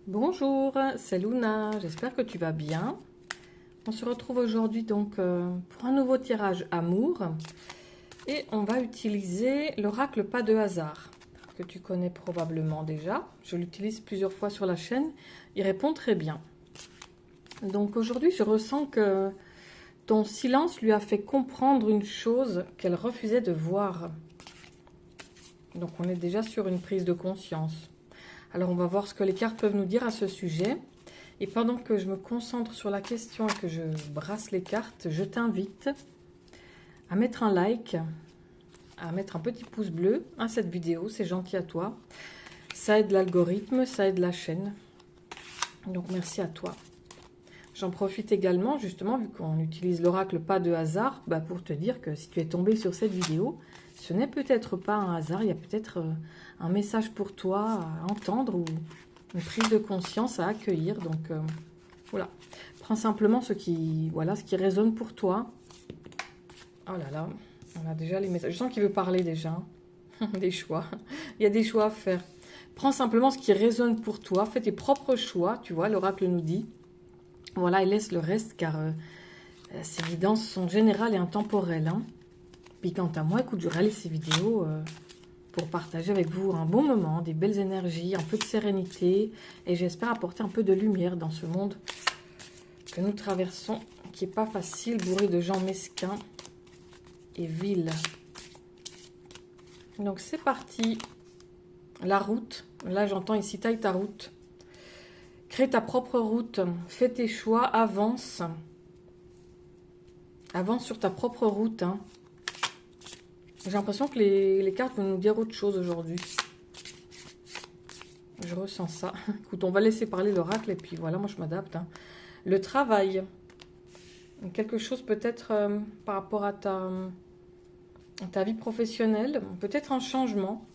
Bonjour, c'est Luna, j'espère que tu vas bien. On se retrouve aujourd'hui donc pour un nouveau tirage amour et on va utiliser l'oracle pas de hasard que tu connais probablement déjà. Je l'utilise plusieurs fois sur la chaîne, il répond très bien. Donc aujourd'hui je ressens que ton silence lui a fait comprendre une chose qu'elle refusait de voir. Donc on est déjà sur une prise de conscience. Alors on va voir ce que les cartes peuvent nous dire à ce sujet. Et pendant que je me concentre sur la question et que je brasse les cartes, je t'invite à mettre un like, à mettre un petit pouce bleu à cette vidéo, c'est gentil à toi. Ça aide l'algorithme, ça aide la chaîne. Donc merci à toi. J'en profite également, justement, vu qu'on utilise l'oracle pas de hasard, pour te dire que si tu es tombé sur cette vidéo, ce n'est peut-être pas un hasard, il y a peut-être un message pour toi à entendre ou une prise de conscience à accueillir. Donc voilà, prends simplement ce qui résonne pour toi. Oh là là, on a déjà les messages. Je sens qu'il veut parler déjà. Des choix. Il y a des choix à faire. Prends simplement ce qui résonne pour toi. Fais tes propres choix. Tu vois, l'oracle nous dit. Voilà, et laisse le reste car ces guidances sont générales et intemporelles. Hein. Puis quant à moi, écoute, je réalise ces vidéos pour partager avec vous un bon moment, des belles énergies, un peu de sérénité. Et j'espère apporter un peu de lumière dans ce monde que nous traversons, qui n'est pas facile, bourré de gens mesquins et vils. Donc c'est parti. La route. Là, j'entends ici, taille ta route. Crée ta propre route. Fais tes choix. Avance. Avance sur ta propre route. Hein. J'ai l'impression que les cartes vont nous dire autre chose aujourd'hui. Je ressens ça. Écoute, on va laisser parler l'oracle et puis voilà, moi je m'adapte. Hein. Le travail. Quelque chose peut-être par rapport à ta vie professionnelle. Peut-être un changement.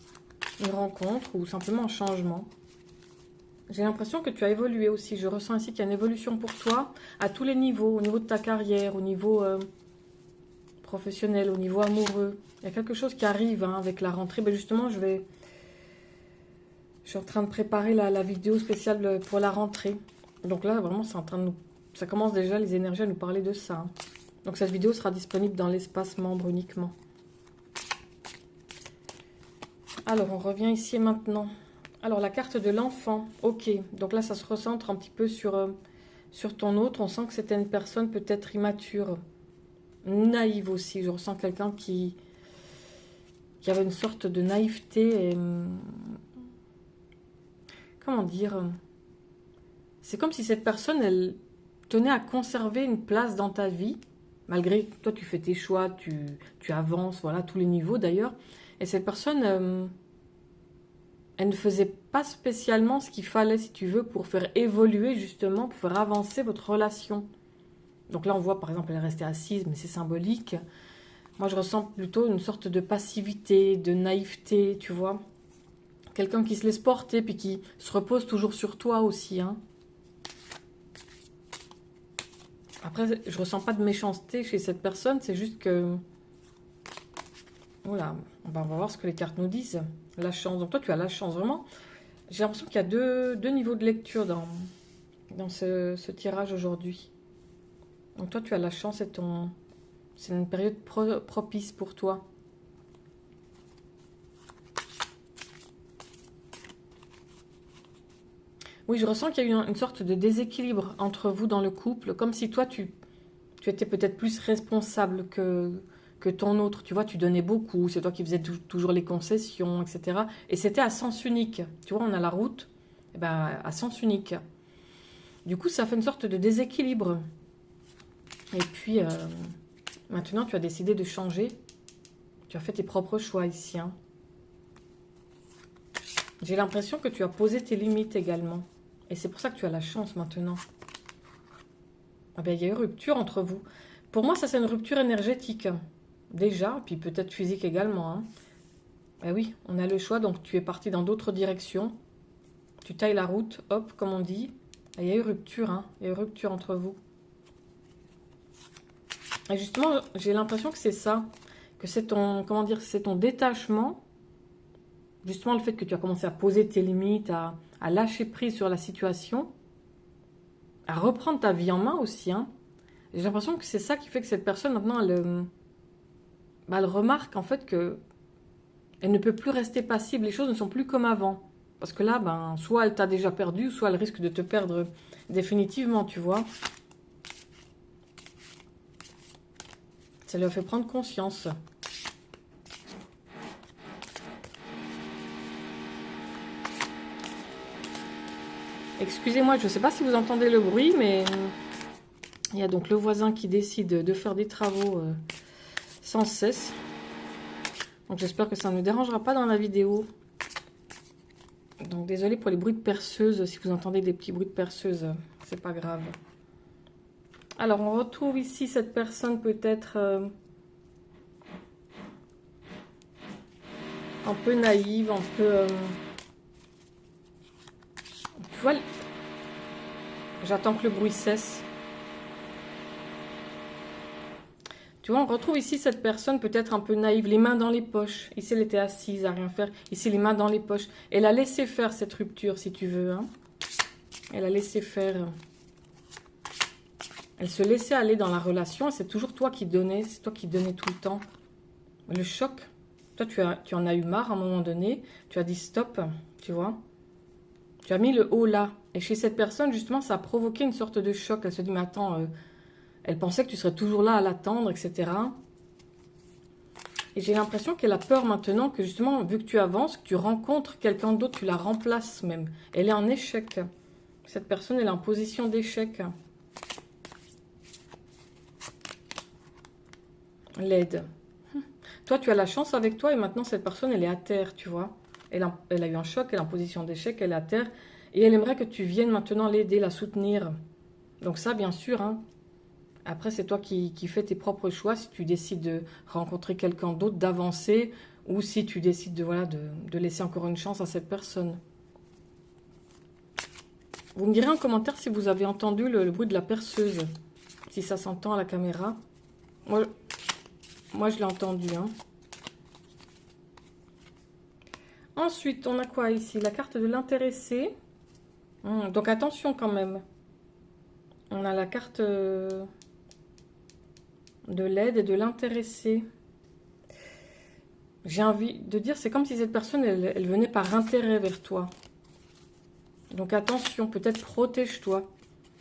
Une rencontre ou simplement un changement. J'ai l'impression que tu as évolué aussi. Je ressens ici qu'il y a une évolution pour toi à tous les niveaux. Au niveau de ta carrière, au niveau professionnel, au niveau amoureux. Il y a quelque chose qui arrive avec la rentrée. Justement, je suis en train de préparer la vidéo spéciale pour la rentrée. Donc là, vraiment, c'est en train de nous... Ça commence déjà, les énergies, à nous parler de ça. Hein. Donc cette vidéo sera disponible dans l'espace membre uniquement. Alors, on revient ici et maintenant. Alors, la carte de l'enfant. Ok, donc là, ça se recentre un petit peu sur ton autre. On sent que c'était une personne peut-être immature, naïve aussi. Je ressens quelqu'un qui avait une sorte de naïveté. Et, comment dire? C'est comme si cette personne, elle tenait à conserver une place dans ta vie. Malgré que toi, tu fais tes choix, tu avances, voilà, tous les niveaux d'ailleurs. Et cette personne... elle ne faisait pas spécialement ce qu'il fallait, si tu veux, pour faire évoluer, justement, pour faire avancer votre relation. Donc là, on voit, par exemple, elle est restée assise, mais c'est symbolique. Moi, je ressens plutôt une sorte de passivité, de naïveté, tu vois. Quelqu'un qui se laisse porter, puis qui se repose toujours sur toi aussi. Hein. Après, je ressens pas de méchanceté chez cette personne, c'est juste que... Voilà, on va voir ce que les cartes nous disent. La chance. Donc toi, tu as la chance, vraiment. J'ai l'impression qu'il y a deux niveaux de lecture dans ce tirage aujourd'hui. Donc toi, tu as la chance et c'est une période propice pour toi. Oui, je ressens qu'il y a eu une sorte de déséquilibre entre vous dans le couple, comme si toi, tu étais peut-être plus responsable que ton autre, tu vois, tu donnais beaucoup, c'est toi qui faisais toujours les concessions, etc. Et c'était à sens unique. Tu vois, on a la route, à sens unique. Du coup, ça fait une sorte de déséquilibre. Et puis, maintenant, tu as décidé de changer. Tu as fait tes propres choix ici. Hein. J'ai l'impression que tu as posé tes limites également. Et c'est pour ça que tu as la chance maintenant. Il y a eu rupture entre vous. Pour moi, ça, c'est une rupture énergétique. Déjà, puis peut-être physique également. Hein. Oui, on a le choix, donc tu es parti dans d'autres directions. Tu tailles la route, hop, comme on dit. Il y a eu rupture, hein. Il y a eu rupture entre vous. Et justement, j'ai l'impression que c'est ça. Que c'est ton, comment dire, c'est ton détachement. Justement, le fait que tu as commencé à poser tes limites, à à lâcher prise sur la situation, à reprendre ta vie en main aussi. Hein. J'ai l'impression que c'est ça qui fait que cette personne, maintenant, elle remarque en fait que elle ne peut plus rester passive. Les choses ne sont plus comme avant. Parce que là, soit elle t'a déjà perdu, soit elle risque de te perdre définitivement, tu vois. Ça lui a fait prendre conscience. Excusez-moi, je ne sais pas si vous entendez le bruit, mais il y a donc le voisin qui décide de faire des travaux sans cesse. Donc j'espère que ça ne me dérangera pas dans la vidéo. Donc désolé pour les bruits de perceuse, si vous entendez des petits bruits de perceuse, c'est pas grave. Alors on retrouve ici cette personne peut-être un peu naïve, un peu... tu vois, j'attends que le bruit cesse. Tu vois, on retrouve ici cette personne peut-être un peu naïve, les mains dans les poches. Ici, elle était assise à rien faire. Ici, les mains dans les poches. Elle a laissé faire cette rupture, si tu veux. Hein. Elle a laissé faire. Elle se laissait aller dans la relation. C'est toujours toi qui donnais. C'est toi qui donnais tout le temps. Le choc. Toi, tu en as eu marre à un moment donné. Tu as dit stop, tu vois. Tu as mis le haut là. Et chez cette personne, justement, ça a provoqué une sorte de choc. Elle se dit, mais attends... elle pensait que tu serais toujours là à l'attendre, etc. Et j'ai l'impression qu'elle a peur maintenant que justement, vu que tu avances, que tu rencontres quelqu'un d'autre, tu la remplaces même. Elle est en échec. Cette personne, elle est en position d'échec. L'aide. Toi, tu as la chance avec toi et maintenant, cette personne, elle est à terre, tu vois. Elle a eu un choc, elle est en position d'échec, elle est à terre. Et elle aimerait que tu viennes maintenant l'aider, la soutenir. Donc ça, bien sûr, hein. Après, c'est toi qui fais tes propres choix, si tu décides de rencontrer quelqu'un d'autre, d'avancer, ou si tu décides de laisser encore une chance à cette personne. Vous me direz en commentaire si vous avez entendu le bruit de la perceuse, si ça s'entend à la caméra. Moi je l'ai entendu. Hein. Ensuite, on a quoi ici? La carte de l'intéressé. Donc attention quand même. On a la carte... de l'aide et de l'intéressé. J'ai envie de dire, c'est comme si cette personne, elle venait par intérêt vers toi. Donc attention, peut-être protège-toi.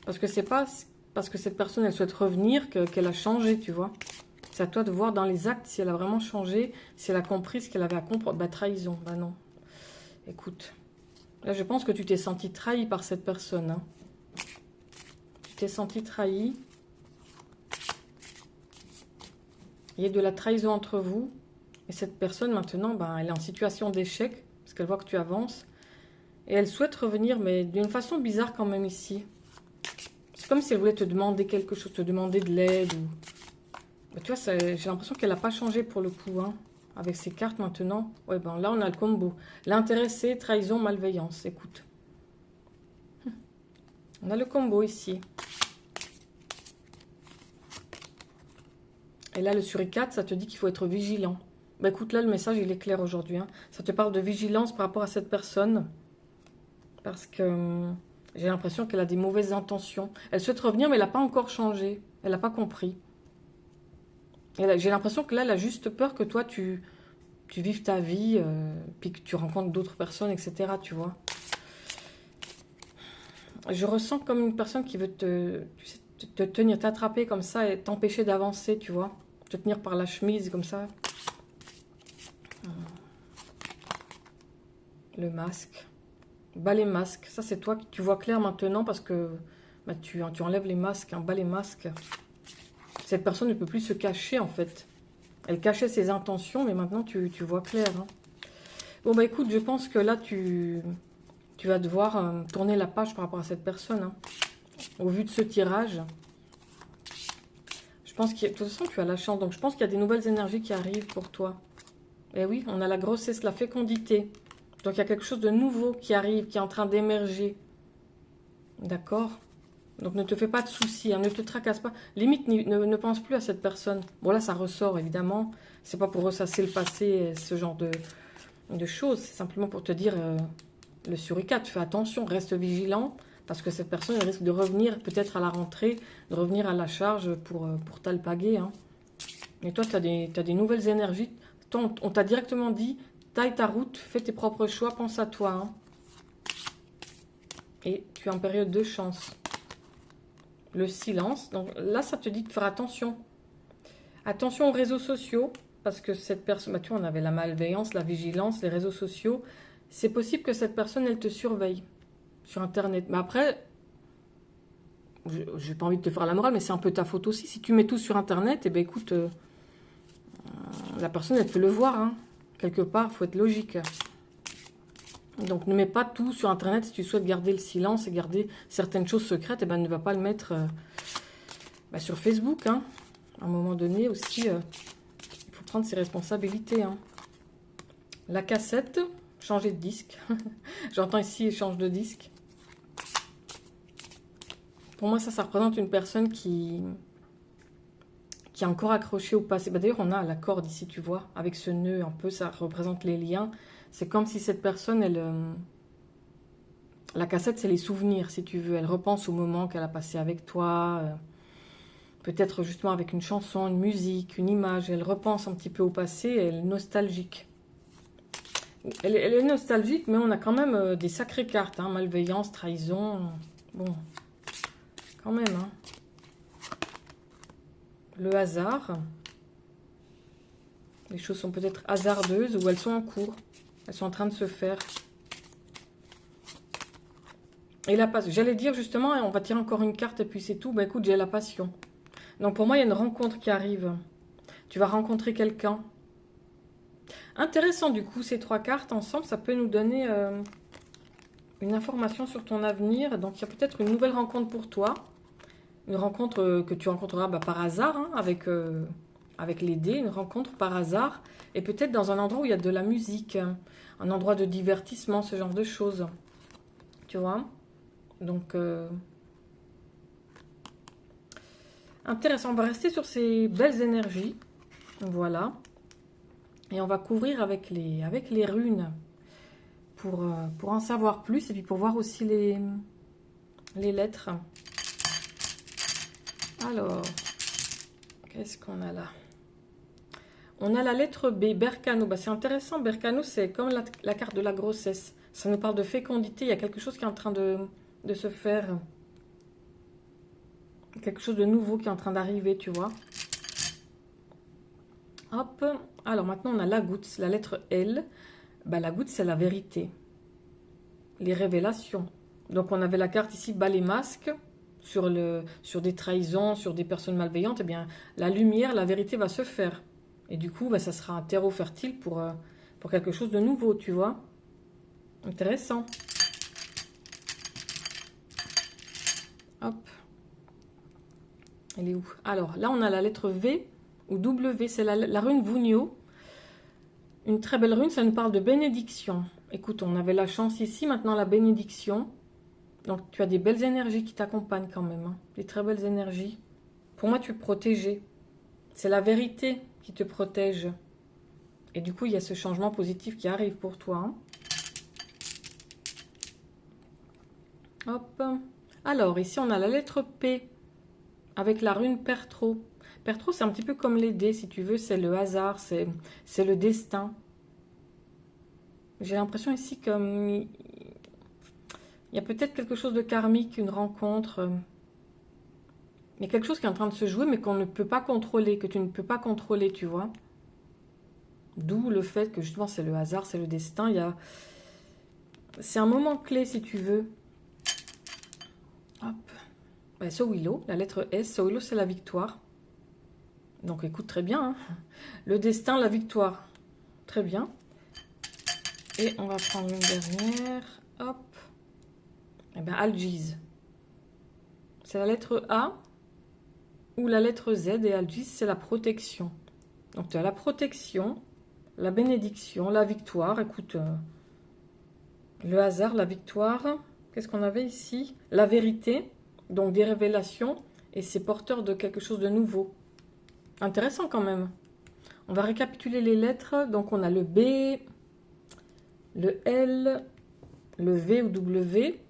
Parce que c'est pas parce que cette personne, elle souhaite revenir qu'elle a changé, tu vois. C'est à toi de voir dans les actes si elle a vraiment changé, si elle a compris ce qu'elle avait à comprendre. Bah, trahison, bah non. Écoute, là, je pense que tu t'es senti trahi par cette personne. Hein. Tu t'es senti trahi. Il y a de la trahison entre vous. Et cette personne, maintenant, elle est en situation d'échec. Parce qu'elle voit que tu avances. Et elle souhaite revenir, mais d'une façon bizarre quand même ici. C'est comme si elle voulait te demander quelque chose, te demander de l'aide. Ou... tu vois, j'ai l'impression qu'elle n'a pas changé pour le coup. Hein, avec ces cartes maintenant. Ouais, là, on a le combo. L'intéressé, trahison, malveillance. Écoute. On a le combo ici. Et là, le suricate, ça te dit qu'il faut être vigilant. Bah écoute, là, le message, il est clair aujourd'hui. Hein. Ça te parle de vigilance par rapport à cette personne. Parce que j'ai l'impression qu'elle a des mauvaises intentions. Elle souhaite revenir, mais elle n'a pas encore changé. Elle n'a pas compris. J'ai l'impression que là, elle a juste peur que toi, tu vives ta vie, puis que tu rencontres d'autres personnes, etc. Tu vois. Je ressens comme une personne qui veut te tenir, t'attraper comme ça et t'empêcher d'avancer, tu vois. Te tenir par la chemise comme ça. Le masque. Les masques. Ça, c'est toi qui tu vois clair maintenant parce que tu enlèves les masques. Hein, les masques. Cette personne ne peut plus se cacher, en fait. Elle cachait ses intentions, mais maintenant, tu vois clair. Hein. Bon, écoute, je pense que là, tu vas devoir tourner la page par rapport à cette personne. Hein. Au vu de ce tirage... je pense que de toute façon, tu as la chance. Donc, je pense qu'il y a des nouvelles énergies qui arrivent pour toi. Et oui, on a la grossesse, la fécondité. Donc, il y a quelque chose de nouveau qui arrive, qui est en train d'émerger. D'accord? Donc, ne te fais pas de soucis, hein, ne te tracasse pas. Limite, ne pense plus à cette personne. Bon, là, ça ressort, évidemment. C'est pas pour ressasser le passé, ce genre de choses. C'est simplement pour te dire, le suricate. Fais attention, reste vigilant, parce que cette personne elle risque de revenir peut-être à la rentrée, de revenir à la charge pour t'alpaguer. Hein. Et toi, tu as des nouvelles énergies. On t'a directement dit, taille ta route, fais tes propres choix, pense à toi. Hein. Et tu es en période de chance. Le silence. Donc là, ça te dit de faire attention. Attention aux réseaux sociaux. Parce que cette personne, bah, tu vois, on avait la malveillance, la vigilance, les réseaux sociaux. C'est possible que cette personne, elle te surveille sur Internet. Mais après, j'ai pas envie de te faire la morale, mais c'est un peu ta faute aussi. Si tu mets tout sur Internet, eh ben écoute, la personne, elle peut le voir. Hein. Quelque part, il faut être logique. Donc, ne mets pas tout sur Internet. Si tu souhaites garder le silence et garder certaines choses secrètes, eh ben, ne va pas le mettre sur Facebook. Hein. À un moment donné aussi, il faut prendre ses responsabilités. Hein. La cassette, changer de disque. J'entends ici, change de disque. Pour moi, ça représente une personne qui est encore accrochée au passé. Bah, d'ailleurs, on a la corde ici, tu vois, avec ce nœud un peu, ça représente les liens. C'est comme si cette personne, la cassette, c'est les souvenirs, si tu veux. Elle repense au moment qu'elle a passé avec toi, peut-être justement avec une chanson, une musique, une image. Elle repense un petit peu au passé, elle est nostalgique. Elle est nostalgique, mais on a quand même des sacrées cartes. Hein, malveillance, trahison. Bon, quand même. Hein. Le hasard. Les choses sont peut-être hasardeuses ou elles sont en cours. Elles sont en train de se faire. Et la passion. J'allais dire justement, on va tirer encore une carte et puis c'est tout. Ben écoute, j'ai la passion. Donc pour moi, il y a une rencontre qui arrive. Tu vas rencontrer quelqu'un. Intéressant du coup, ces trois cartes ensemble, ça peut nous donner une information sur ton avenir. Donc il y a peut-être une nouvelle rencontre pour toi. Une rencontre que tu rencontreras par hasard, hein, avec les dés, une rencontre par hasard. Et peut-être dans un endroit où il y a de la musique, un endroit de divertissement, ce genre de choses. Tu vois? Donc, intéressant. On va rester sur ces belles énergies. Voilà. Et on va couvrir avec les runes pour en savoir plus et puis pour voir aussi les lettres. Alors, qu'est-ce qu'on a là? On a la lettre B, Berkano. Bah, c'est intéressant, Berkano, c'est comme la carte de la grossesse. Ça nous parle de fécondité, il y a quelque chose qui est en train de se faire. Quelque chose de nouveau qui est en train d'arriver, tu vois. Hop. Alors maintenant, on a la goutte, la lettre L. Bah, la goutte, c'est la vérité. Les révélations. Donc, on avait la carte ici, bas les masques. Sur des trahisons, sur des personnes malveillantes. Eh bien, la lumière, la vérité va se faire. Et du coup, bah, ça sera un terreau fertile pour quelque chose de nouveau, tu vois. Intéressant. Hop. Elle est où? Alors, là, on a la lettre V ou W. C'est la rune Vunio. Une très belle rune, ça nous parle de bénédiction. Écoute, on avait la chance ici, maintenant la bénédiction. Donc, tu as des belles énergies qui t'accompagnent quand même. Hein. Des très belles énergies. Pour moi, tu es protégé. C'est la vérité qui te protège. Et du coup, il y a ce changement positif qui arrive pour toi. Hein. Hop. Alors, ici, on a la lettre P. Avec la rune Pertro. Pertro, c'est un petit peu comme les dés, si tu veux. C'est le hasard, c'est le destin. J'ai l'impression ici comme... Il y a peut-être quelque chose de karmique, une rencontre. Il y a quelque chose qui est en train de se jouer, mais qu'on ne peut pas contrôler, que tu ne peux pas contrôler, tu vois. D'où le fait que justement c'est le hasard, c'est le destin. C'est un moment clé, si tu veux. Hop. Ben, Sowilo, la lettre S. Sowilo, c'est la victoire. Donc écoute très bien. Hein. Le destin, la victoire. Très bien. Et on va prendre une dernière. Hop. Eh bien, Algiz. C'est la lettre A ou la lettre Z et Algiz, c'est la protection. Donc, tu as la protection, la bénédiction, la victoire. Écoute, le hasard, la victoire. Qu'est-ce qu'on avait ici? La vérité, donc des révélations. Et c'est porteur de quelque chose de nouveau. Intéressant quand même. On va récapituler les lettres. Donc, on a le B, le L, le V ou W,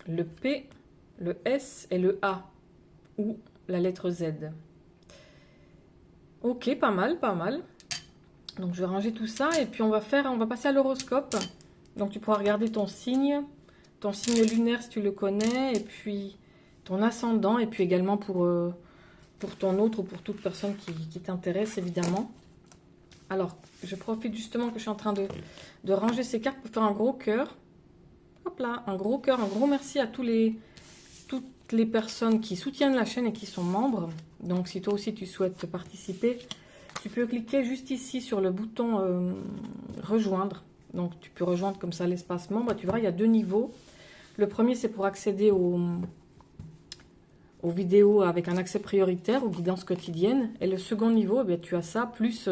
le P, le S et le A, ou la lettre Z. Ok, pas mal, pas mal. Donc je vais ranger tout ça et puis on va passer à l'horoscope. Donc tu pourras regarder ton signe lunaire si tu le connais, et puis ton ascendant, et puis également pour ton autre ou pour toute personne qui t'intéresse évidemment. Alors, je profite justement que je suis en train de ranger ces cartes pour faire un gros cœur. Hop là, un gros cœur, un gros merci à toutes les personnes qui soutiennent la chaîne et qui sont membres. Donc, si toi aussi tu souhaites participer, tu peux cliquer juste ici sur le bouton rejoindre. Donc, tu peux rejoindre comme ça l'espace membre. Tu verras, il y a 2 niveaux. Le premier, c'est pour accéder aux vidéos avec un accès prioritaire, aux guidances quotidiennes. Et le second niveau, eh bien, tu as ça, plus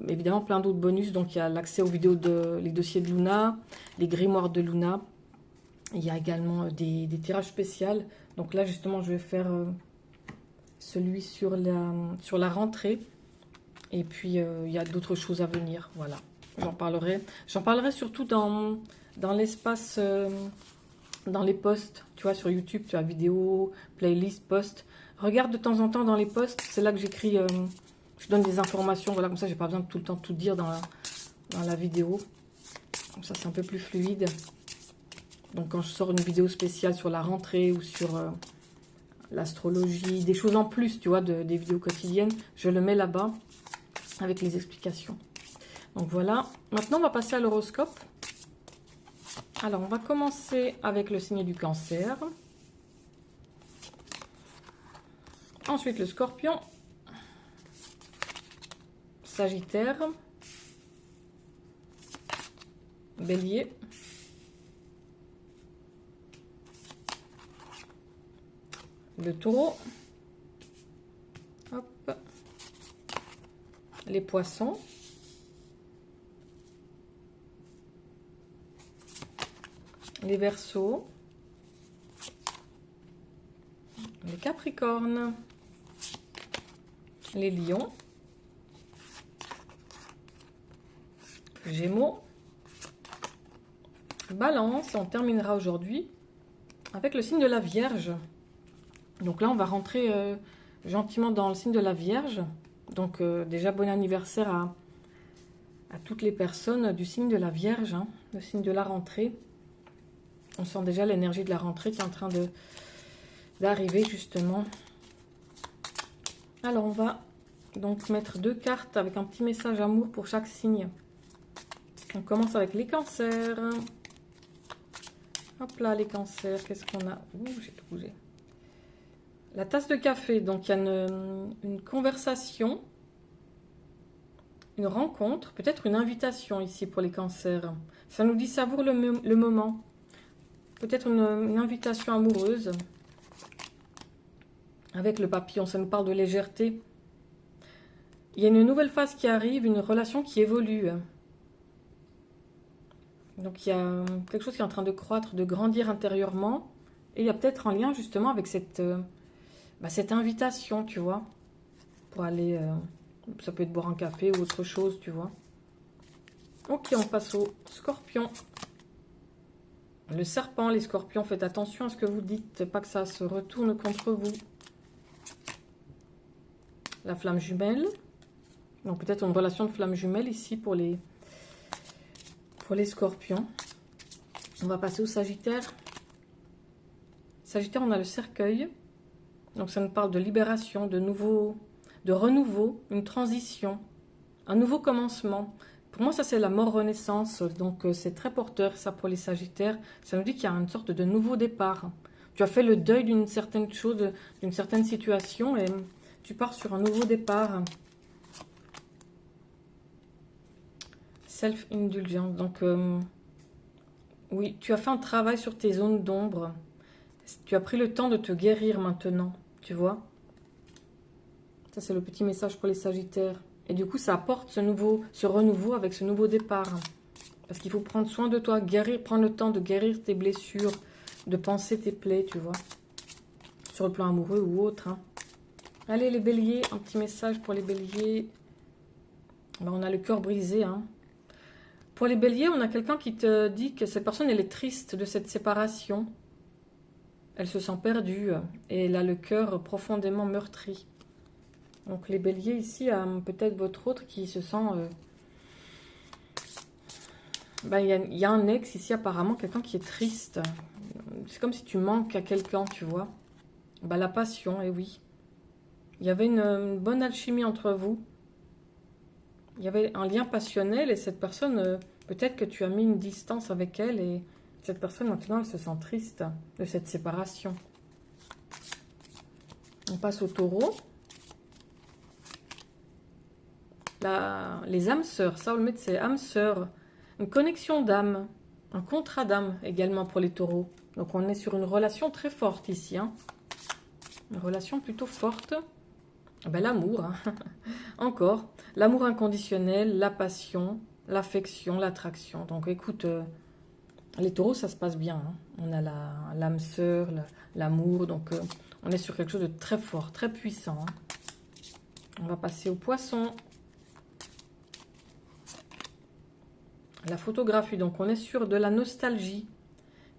évidemment plein d'autres bonus. Donc il y a l'accès aux vidéos les dossiers de Luna, les grimoires de Luna. Il y a également des tirages spéciaux. Donc là, justement, je vais faire celui sur la rentrée. Et puis, il y a d'autres choses à venir. Voilà, j'en parlerai. J'en parlerai surtout dans l'espace... dans les posts, tu vois, sur YouTube, tu as vidéo, playlist, post. Regarde de temps en temps dans les posts, c'est là que j'écris, je donne des informations, voilà, comme ça, j'ai pas besoin de tout le temps tout dire dans la vidéo. Comme ça, c'est un peu plus fluide. Donc, quand je sors une vidéo spéciale sur la rentrée ou sur l'astrologie, des choses en plus, tu vois, des vidéos quotidiennes, je le mets là-bas avec les explications. Donc, voilà. Maintenant, on va passer à l'horoscope. Alors, on va commencer avec le signe du Cancer. Ensuite, le Scorpion. Sagittaire. Bélier. Le Taureau. Hop. Les Poissons. Les Verseaux, les Capricornes, les Lions, Gémeaux, Balance. On terminera aujourd'hui avec le signe de la Vierge. Donc là, on va rentrer gentiment dans le signe de la Vierge. Donc déjà, bon anniversaire à toutes les personnes du signe de la Vierge, hein, le signe de la rentrée. On sent déjà l'énergie de la rentrée qui est en train d'arriver justement. Alors on va donc mettre 2 cartes avec un petit message amour pour chaque signe. On commence avec les cancers. Hop là, les cancers, qu'est-ce qu'on a? Ouh, j'ai tout bougé. La tasse de café, donc il y a une conversation, une rencontre, peut-être une invitation ici pour les cancers. Ça nous dit savoure le moment. Peut-être une invitation amoureuse avec le papillon. Ça nous parle de légèreté. Il y a une nouvelle phase qui arrive, une relation qui évolue. Donc il y a quelque chose qui est en train de croître, de grandir intérieurement. Et il y a peut-être un lien justement avec cette invitation, tu vois. Pour aller, ça peut être boire un café ou autre chose, tu vois. Ok, on passe au Scorpion. Le serpent, les scorpions, faites attention à ce que vous dites, pas que ça se retourne contre vous. La flamme jumelle. Donc peut-être une relation de flamme jumelle ici pour les scorpions. On va passer au Sagittaire. Sagittaire, on a le cercueil. Donc ça nous parle de libération, de renouveau, une transition, un nouveau commencement. Pour moi, ça, c'est la mort-renaissance. Donc, c'est très porteur, ça, pour les Sagittaires. Ça nous dit qu'il y a une sorte de nouveau départ. Tu as fait le deuil d'une certaine chose, d'une certaine situation, et tu pars sur un nouveau départ. Self-indulgence. Donc, oui, tu as fait un travail sur tes zones d'ombre. Tu as pris le temps de te guérir maintenant, tu vois. Ça, c'est le petit message pour les Sagittaires. Et du coup, ça apporte ce renouveau avec ce nouveau départ. Parce qu'il faut prendre soin de toi, prendre le temps de guérir tes blessures, de penser tes plaies, tu vois. Sur le plan amoureux ou autre. Hein. Allez, les béliers, un petit message pour les béliers. Ben, on a le cœur brisé. Hein. Pour les béliers, on a quelqu'un qui te dit que cette personne, elle est triste de cette séparation. Elle se sent perdue et elle a le cœur profondément meurtri. Donc les béliers ici, peut-être votre autre qui se sent... il y a un ex ici apparemment, quelqu'un qui est triste. C'est comme si tu manques à quelqu'un, tu vois. La passion, et oui. Il y avait une bonne alchimie entre vous. Il y avait un lien passionnel et cette personne, peut-être que tu as mis une distance avec elle et cette personne maintenant elle se sent triste de cette séparation. On passe au taureau. Les âmes sœurs, ça on le met, c'est âmes sœurs. Une connexion d'âme, un contrat d'âme également pour les taureaux. Donc on est sur une relation très forte ici. Hein. Une relation plutôt forte. L'amour, hein. Encore. L'amour inconditionnel, la passion, l'affection, l'attraction. Donc écoute, les taureaux, ça se passe bien. Hein. On a l'âme sœur, l'amour. Donc on est sur quelque chose de très fort, très puissant. Hein. On va passer aux poissons. La photographie, donc on est sur de la nostalgie.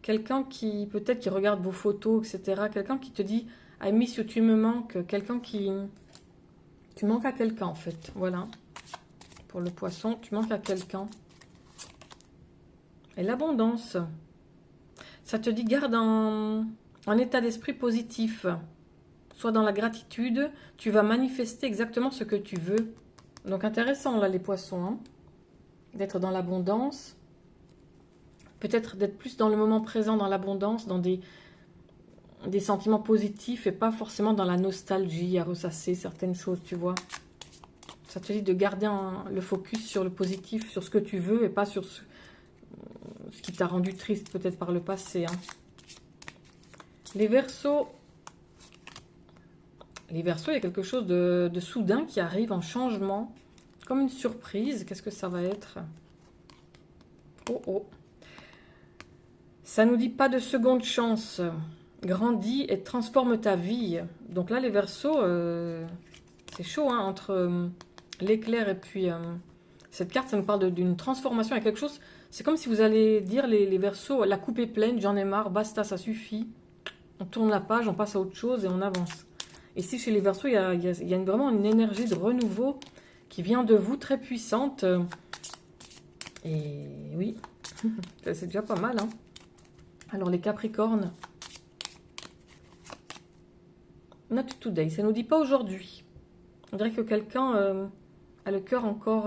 Quelqu'un qui, peut-être qui regarde vos photos, etc. Quelqu'un qui te dit, I miss you, tu me manques. Quelqu'un qui... Tu manques à quelqu'un en fait, voilà. Pour le poisson, tu manques à quelqu'un. Et l'abondance, ça te dit garde un état d'esprit positif. Sois dans la gratitude, tu vas manifester exactement ce que tu veux. Donc intéressant là les poissons, hein. D'être dans l'abondance. Peut-être d'être plus dans le moment présent, dans l'abondance, dans des sentiments positifs et pas forcément dans la nostalgie, à ressasser certaines choses, tu vois. Ça te dit de garder le focus sur le positif, sur ce que tu veux et pas sur ce qui t'a rendu triste peut-être par le passé. Hein. Les Verseaux, il y a quelque chose de soudain qui arrive en changement, comme une surprise. Qu'est-ce que ça va être? Oh oh. Ça nous dit pas de seconde chance. Grandis et transforme ta vie. Donc là, les Verseaux, c'est chaud, hein, entre l'éclair et puis cette carte, ça nous parle d'une transformation. Il y a quelque chose, c'est comme si vous allez dire les Verseaux, la coupe est pleine, j'en ai marre, basta, ça suffit. On tourne la page, on passe à autre chose et on avance. Ici, chez les Verseaux, il y a vraiment une énergie de renouveau qui vient de vous, très puissante. Et oui, c'est déjà pas mal. Hein. Alors, les Capricornes. Not today, ça ne nous dit pas aujourd'hui. On dirait que quelqu'un a le cœur encore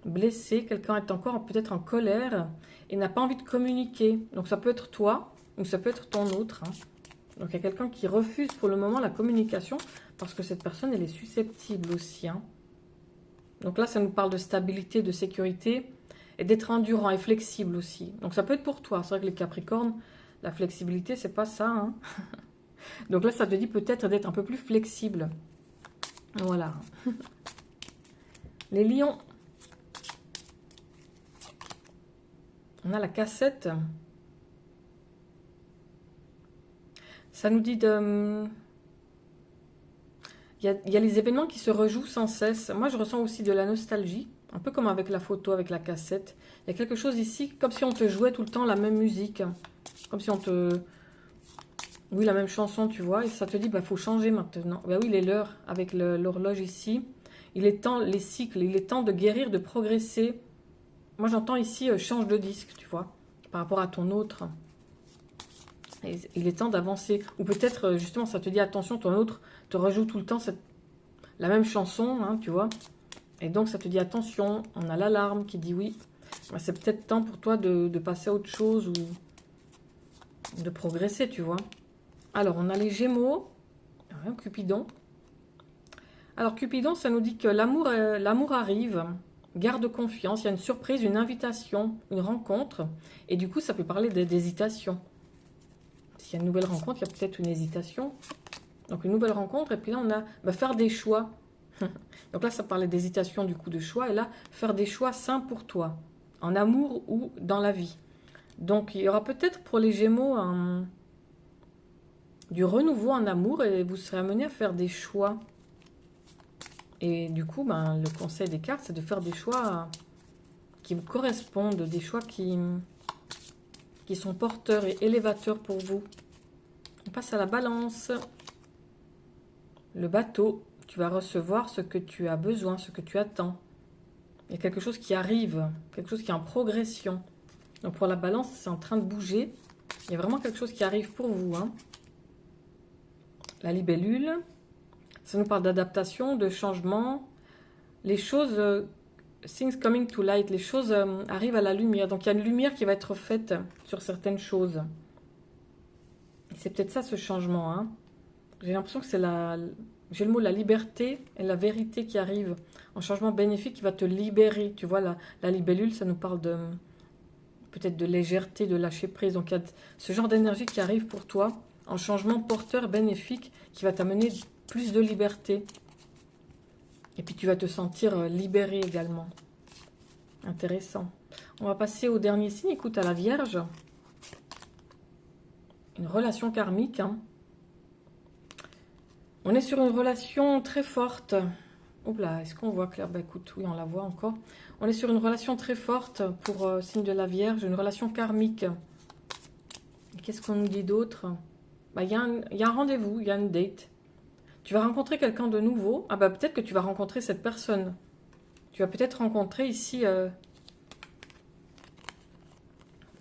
blessé, quelqu'un est encore peut-être en colère et n'a pas envie de communiquer. Donc ça peut être toi ou ça peut être ton autre. Hein. Donc il y a quelqu'un qui refuse pour le moment la communication parce que cette personne elle est susceptible aussi. Hein. Donc là ça nous parle de stabilité, de sécurité et d'être endurant et flexible aussi. Donc ça peut être pour toi. C'est vrai que les Capricornes, la flexibilité c'est pas ça. Hein. Donc là, ça te dit peut-être d'être un peu plus flexible. Voilà. Les lions. On a la cassette. Ça nous dit de... Il y a les événements qui se rejouent sans cesse. Moi, je ressens aussi de la nostalgie. Un peu comme avec la photo, avec la cassette. Il y a quelque chose ici, comme si on te jouait tout le temps la même musique. Comme si on te... Oui, la même chanson, tu vois, et ça te dit, bah, faut changer maintenant. Bah oui, il est l'heure avec l'horloge ici. Il est temps, les cycles, il est temps de guérir, de progresser. Moi, j'entends ici, change de disque, tu vois, par rapport à ton autre. Et il est temps d'avancer. Ou peut-être, justement, ça te dit, attention, ton autre te rejoue tout le temps la même chanson, hein, tu vois. Et donc, ça te dit, attention, on a l'alarme qui dit oui. Bah, c'est peut-être temps pour toi de passer à autre chose ou de progresser, tu vois. Alors, on a les Gémeaux, Cupidon. Alors, Cupidon, ça nous dit que l'amour arrive, garde confiance, il y a une surprise, une invitation, une rencontre. Et du coup, ça peut parler d'hésitation. S'il y a une nouvelle rencontre, il y a peut-être une hésitation. Donc, une nouvelle rencontre, et puis là, on a faire des choix. Donc là, ça parlait d'hésitation, du coup, de choix. Et là, faire des choix sains pour toi, en amour ou dans la vie. Donc, il y aura peut-être pour les Gémeaux du renouveau en amour et vous serez amené à faire des choix. Et du coup, le conseil des cartes, c'est de faire des choix qui vous correspondent, des choix qui sont porteurs et élévateurs pour vous. On passe à la balance. Le bateau, tu vas recevoir ce que tu as besoin, ce que tu attends. Il y a quelque chose qui arrive, quelque chose qui est en progression. Donc pour la balance, c'est en train de bouger. Il y a vraiment quelque chose qui arrive pour vous. Hein. La libellule, ça nous parle d'adaptation, de changement. Les choses, things coming to light, les choses arrivent à la lumière. Donc il y a une lumière qui va être faite sur certaines choses. C'est peut-être ça ce changement. Hein. J'ai l'impression que c'est j'ai le mot la liberté et la vérité qui arrivent. Un changement bénéfique qui va te libérer. Tu vois, la libellule, ça nous parle de peut-être de légèreté, de lâcher prise. Donc il y a ce genre d'énergie qui arrive pour toi. Un changement porteur bénéfique qui va t'amener plus de liberté. Et puis tu vas te sentir libéré également. Intéressant. On va passer au dernier signe. Écoute, à la Vierge. Une relation karmique. Hein. On est sur une relation très forte. Oups là, est-ce qu'on voit clair? Bah écoute, oui, on la voit encore. On est sur une relation très forte pour signe de la Vierge, une relation karmique. Qu'est-ce qu'on nous dit d'autre? Bah, y a un rendez-vous, il y a une date. Tu vas rencontrer quelqu'un de nouveau. Ah bah peut-être que tu vas rencontrer cette personne. Tu vas peut-être rencontrer ici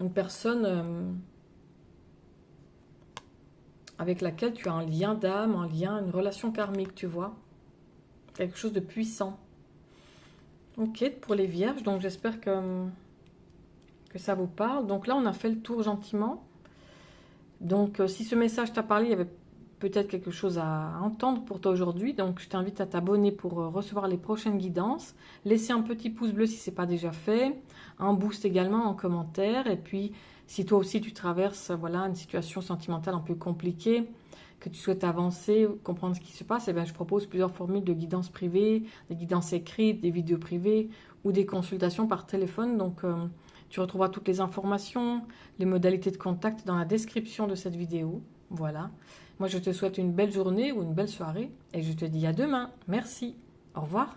une personne avec laquelle tu as un lien d'âme, une relation karmique, tu vois. Quelque chose de puissant. Ok, pour les vierges, donc j'espère que ça vous parle. Donc là, on a fait le tour gentiment. Donc si ce message t'a parlé, il y avait peut-être quelque chose à entendre pour toi aujourd'hui. Donc je t'invite à t'abonner pour recevoir les prochaines guidances. Laissez un petit pouce bleu si ce n'est pas déjà fait. Un boost également en commentaire. Et puis si toi aussi tu traverses voilà, une situation sentimentale un peu compliquée, que tu souhaites avancer, comprendre ce qui se passe, eh bien, je propose plusieurs formules de guidance privée, des guidances écrites, des vidéos privées ou des consultations par téléphone. Donc tu retrouveras toutes les informations, les modalités de contact dans la description de cette vidéo. Voilà. Moi, je te souhaite une belle journée ou une belle soirée et je te dis à demain. Merci. Au revoir.